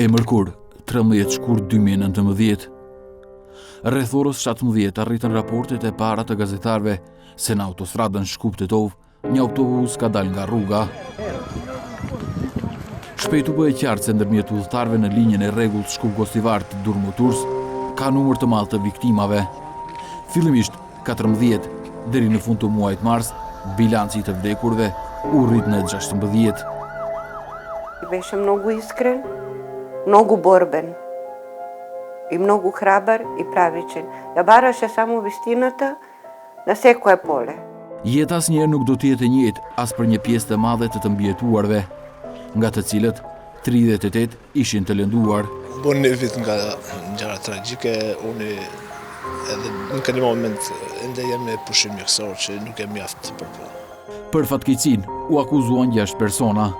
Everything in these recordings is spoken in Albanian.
E mërkur, 13 shkurt 2019. Rreth orës 17 arritën raportet e para të gazetarëve se në autostradën Shkup-Tetov një autobus ka dalë nga rruga. Shpejt u bë e qartë se ndërmjet udhëtarëve në linjën e rregullt Shkup-Gostivar të Durrëmoturs ka numër të madh të viktimave. Fillimisht 14, deri në fund të muajit mars, bilanci i të vdekurve u rrit në 16. Беше много искрен, много борбен и много храбър и правичен. Ja бараше само истината на секое поле. Jeta asnjëherë nuk do të jetë e njëjtë as për një pjesë të madhe të mbijetuarve, nga të cilët 38 ishin të lënduar. Bon një vit nga gjëra tragjike, unë edhe në një moment ende jam në pushim mjekësor që nuk e mjaft për punë. Për fatkeqësinë u akuzuan 6 persona: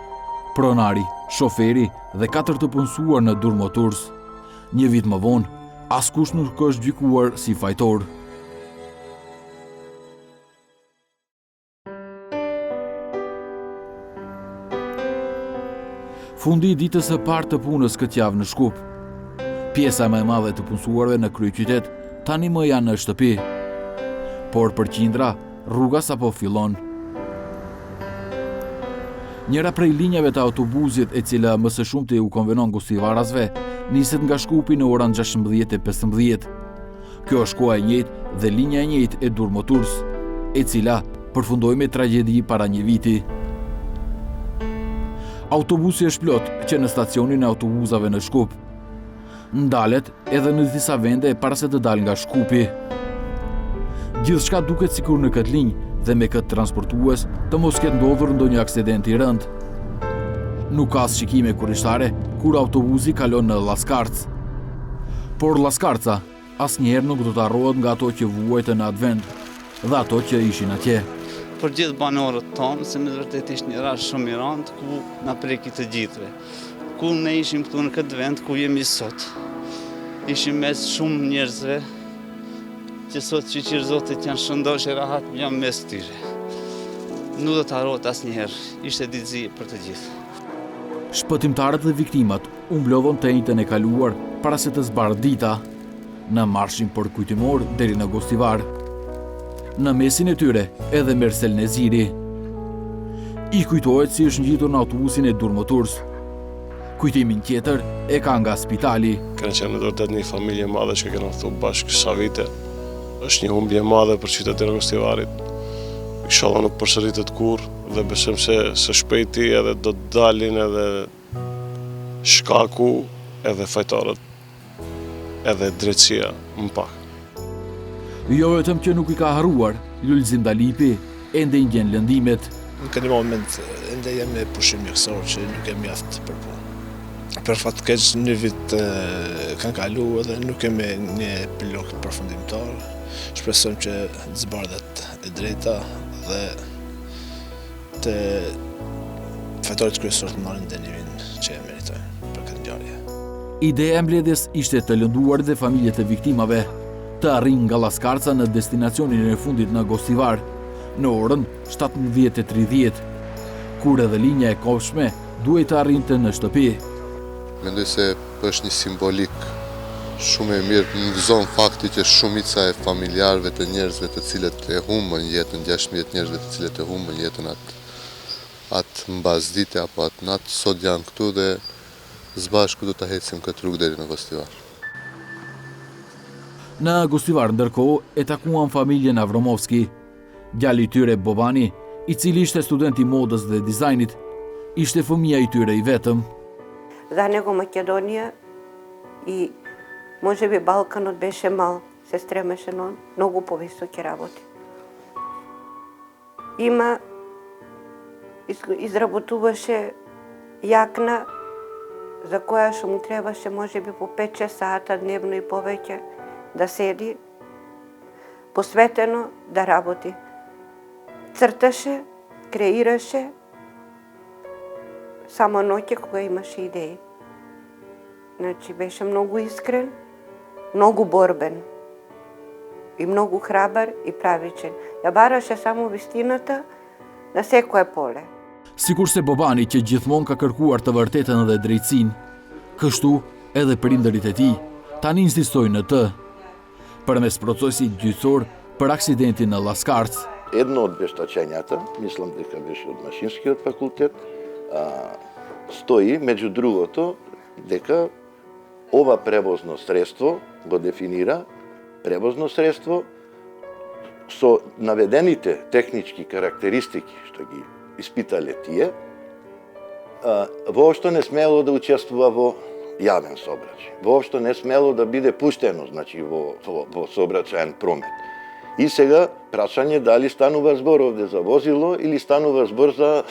pronari, shoferi dhe 4 të punësuar në Durrëmoturs. Një vit më vonë, askush nuk është gjykuar si fajtor. Fundi i ditës së parë të punës këtë javë në Shkup. Pjesa më e madhe të punësuarve në kryeqytet tani më janë në shtëpi. Por për qindra, rruga sapo fillon. Njëra prej linjave të autobusit e cila më së shumti u konvenon gostivarazve niset nga Shkupi në orën 16:15. Kjo është koha e njëjtë dhe linja e njëjtë e Durrëmoturs, e cila përfundoi me tragjedi para një viti. Autobusi është plot që në stacionin e autobusave në Shkup. Ndalet edhe në disa vende para se të dalë nga Shkupi. Gjithçka duket sikur në këtë linjë dhe me këtë transportues të mos ketë ndodhur ndonjë aksident i rënd. Nuk ka as shikime kurrishtare kur autobusi kalon në Laskarc. Por Laskarca asnjëherë nuk do të harrohet nga ato që vuajtën në atë vend dhe ato që ishin atje. Për gjithë banorët tonë, se me vërtet ishte një rast shumë i rëndë ku na preki të gjithëve. Ku ne ishim këtu në këtë vend ku jemi sot. Ishim mes shumë njerëzve që sot që Zotit janë shëndosh e rahat jam mes tyre. Nuk do të harrohet asnjëherë, ishte ditëzi për të gjithë. Shpëtimtarët dhe viktimat u mblodhën të njëjtën e kaluar para se të zbarë dita, në marshin për kujtimor deri në Gostivar. Në mesin e tyre edhe Mersel Neziri. I kujtohet si është ngjitur në autobusin e Durrëmoturs. Kujtimin tjetër e ka nga spitali. Kanë qenë vërtet një familje madhe që kena thënë bashkë sa vite. Është një humbje madhe për qytetin e Gostivarit. Inshallah nuk përsëritet kurrë dhe besojmë se së shpejti edhe do të dalin edhe shkaku edhe fajtarët edhe drejtësia më pak. Jo vetëm që nuk i ka harruar, Lulzim Dalipi ende i ngjen lëndimet. Në një moment ende jam në pushim mjekësor që nuk e mjaft për punë. Për fatkeq një vit kanë kalu edhe nuk kemi një epilog përfundimtar. Shpresojmë që të zbardhet e drejta dhe të fajtorët kryesorë të marrin dënimin që e meritojnë për këtë ngjarje. Ideja e mbledhjes ishte të lënduarit dhe familjet e viktimave të arrin nga Laskarca në destinacionin e fundit në Gostivar në orën 17:30, kur edhe linja e kopshme duhet të arrinte në shtëpi. Mendoj se është një simbolik shumë e mirë, në gëzon fakti që shumica e familjarëve të njerëzve të cilët e humbën jetën, 16 njerëzve të cilët e humbën jetën atë mbasdite apo atë natë, sot janë këtu dhe zbashku do të ecim këtë rrugë deri në Gostivar. Në Gostivar ndërkohë e takuan familjen Avromovski. Djali i tyre Bobani, i cili ishte student i modës dhe dizajnit, ishte fëmia i tyre i vetëm. За него Македония и може би Балканот беше мал, се стремеше на много по-високи работи. Изработуваше якна, за која што му требаше може би по 5-6 сата дневно и повеќе да седи, посветено да работи. Црташе, креираше, само ноќе кога имаше идеи. Значи беше много искрен, много борбен и много храбър и правичен. Ja бараше само истината на секое поле. Sikurse Bobani që gjithmonë ka kërkuar të vërtetën dhe drejtësinë, Kështu edhe prindërit e tij tani insistojnë në të. Përmes procesit gjyqësor për aksidentin në Laskarc. Едно од вештачењата, мислам дека беше од Машинскиот факултет, стои, меѓу другото, дека ова превозно средство го дефинира превозно средство со наведените технички карактеристики што ги испитале тие, воопшто не смело да учествува во јавен сообраќај. Воопшто не смело да биде пуштено, значи во сообраќаен промет. И сега прашање дали станува збор овде за возило или станува збор за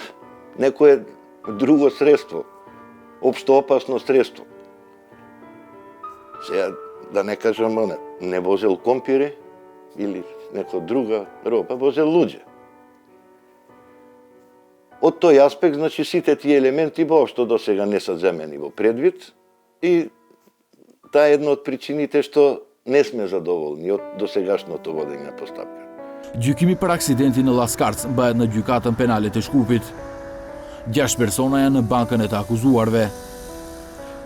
некое друго средство, општо опасно средство. Сега да не кажам, не возел компири или нека друга роба, возел луѓе. Од тој аспект, значи, сите тие елементи воопшто до сега не се земени во предвид и таа е една од причините што не сме задоволни од досегашното водење на постапка. Gjykimi për aksidentin në Laskarc bëhet në gjykatën penale të Shkupit. 6 persona janë në bankën e të akuzuarve.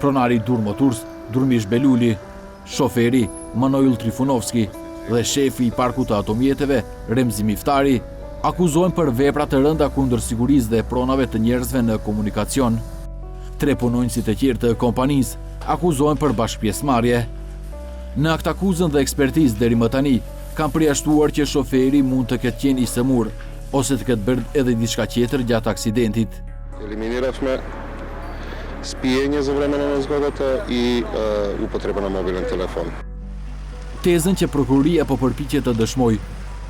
Pronari Durmo Turs, Durmish Beluli, shoferi Manojul Trifunovski dhe shefi i parkut të automjeteve Remzi Miftari akuzohen për vepra të rënda kundër sigurisë dhe pronave të njerëzve në komunikacion. 3 punonjësit e tjerë të kompanisë akuzohen për bashkëpjesëmarrje. Në akt akuzën dhe ekspertizë deri më tani kanë përjashtuar që shoferi mund të ketë qenë i sëmur ose të ketë bërë edhe diçka tjetër gjatë aksidentit. Елиминирахме спиење за време на nezgodата и употреба на мобилен телефон. Tezën që prokuroria po përpiqet të dëshmojë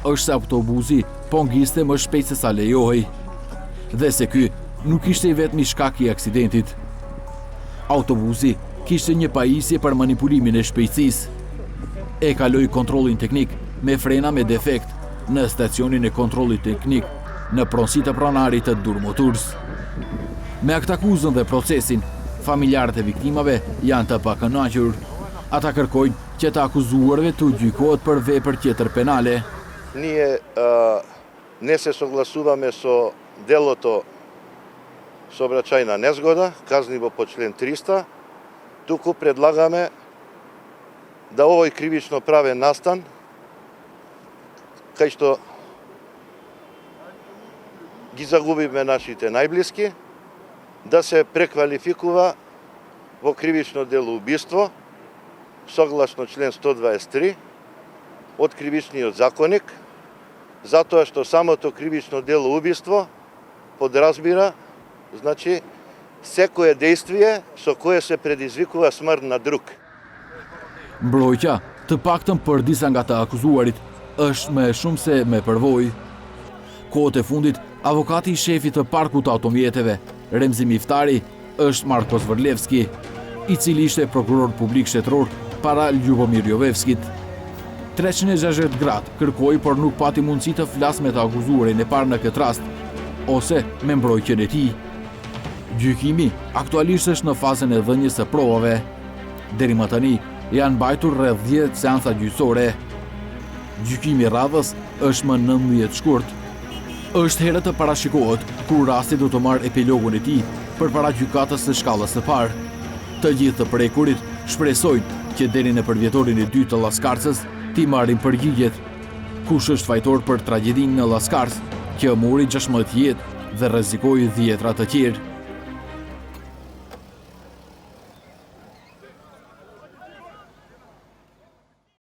është se autobusi po ngiste më shpejt se sa lejohej dhe se ky nuk ishte i vetmi shkak i aksidentit. Autobusi kishte një pajisje për manipulimin e shpejtësisë. E kaloi kontrollin teknik me frena me defekt në stacionin e kontrollit teknik në pronësi të pronarit të Durmo Turs. Me akt akuzën dhe procesin, familjarët e viktimave janë të pakënaqur. Ata kërkojnë që të akuzuarve të gjykohet për vepër tjetër penale. Ние не се согласуваме со делото сообраќајна незгода, казниво по член 300, туку предлагаме да овој кривично правен настан, кај што ги загубиме нашите најблиски, да се преквалификува во кривично дело убиство, согласно член 123 од Кривичниот законник, затоа што самото кривично дело убиство подразбира, значи, секое действие со кое се предизвикува смрт на друг. Mbrojtja, të paktën për disa nga të akuzuarit, është më e shumë se me përvojë. Kohët e fundit, avokati i shefit të parkut të automjeteve, Remzi Miftari, është Markos Vërlevski, i cili ishte prokuror publik shtetëror para Ljubomir Jovevskit. 360 gradë kërkoi, por nuk pati mundësi të flasë me të akuzuarin e parë në këtë rast, ose me mbrojtjen e tij. Gjykimi aktualisht është në fazën e dhënies së provave. Deri më tani janë mbajtur rreth 10 seanca gjyqësore. Gjykimi i radhës është më 19 shkurt. Është herë të parashikohet kur rasti do të marrë epilogun e tij përpara gjykatës së shkallës së parë. Të gjithë të prekurit shpresojnë që deri në përvjetorin e dytë të Laskarcës t'i marrin përgjigjet. Kush është fajtor për tragjedinë në Laskarc, që mori 16 jetë dhe rrezikoi 10 të tjerë.